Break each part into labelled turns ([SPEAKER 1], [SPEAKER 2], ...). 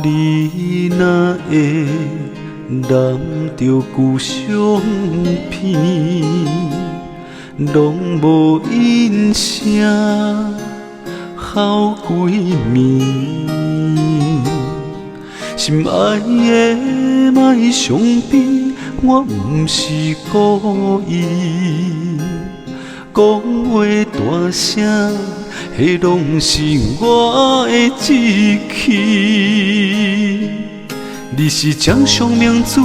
[SPEAKER 1] 你若会揽着旧相片，拢无音声，哭几暝。心爱的莫伤悲，我不是故意。讲话大声，迄拢是我的志气。你是掌上明珠，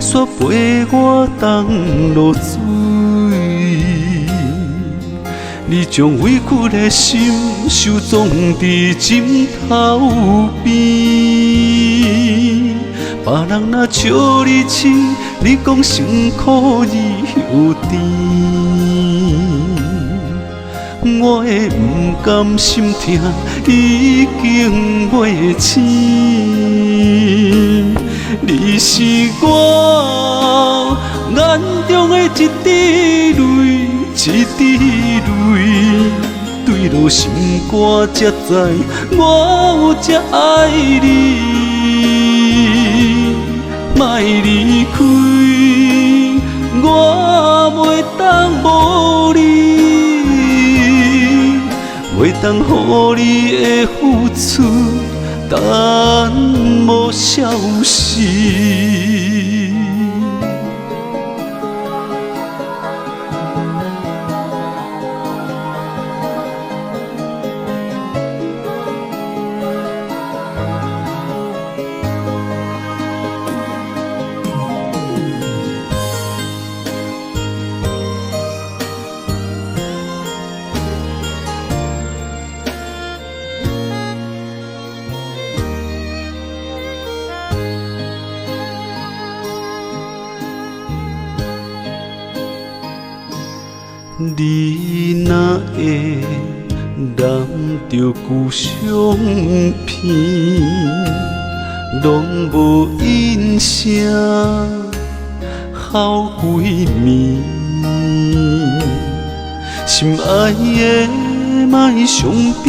[SPEAKER 1] 煞陪我东落水。你将委屈的心收藏伫枕头边。别人若笑你痴，你讲辛苦你又甜。我的不甘心痛，已经袂醒。你是我眼中的一滴泪，一滴泪，坠落心肝才知我有这爱你。莫离开，我袂当无你。袂当予你的付出等无消息。你若会揽着旧相片，拢无音声，哭几暝。心爱的莫伤悲，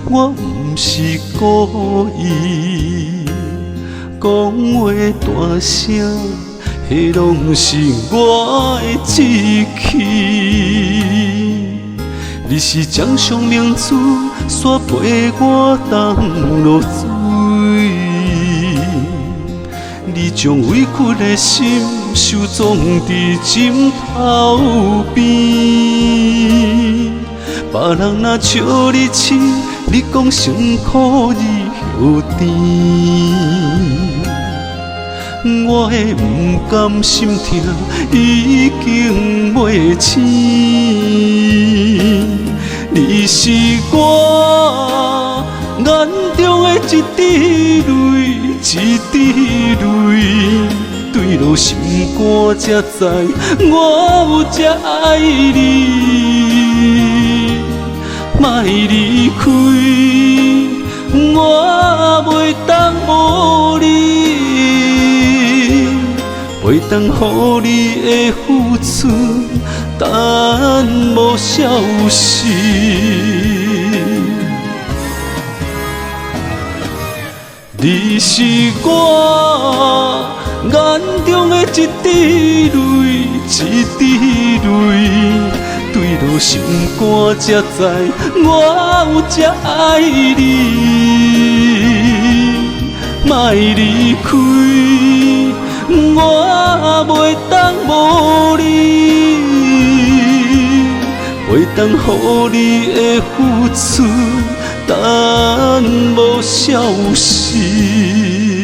[SPEAKER 1] 我不是故意。讲话大声，迄拢是我的志气。你是掌上明珠，煞陪我东落水。你将委屈的心收藏伫枕头边。别人若笑你痴，你讲辛苦你又甜。我的不甘心痛，已经袂醒。你是我眼中的一滴泪，一滴泪，坠落心肝才知我有这爱你。莫离开，我袂当无你。袂当予你的付出等无消息。你是我眼中的一滴泪，一滴泪，坠落心肝才知我有这爱你。莫离开，我袂当无你，袂当予你的付出等无消息。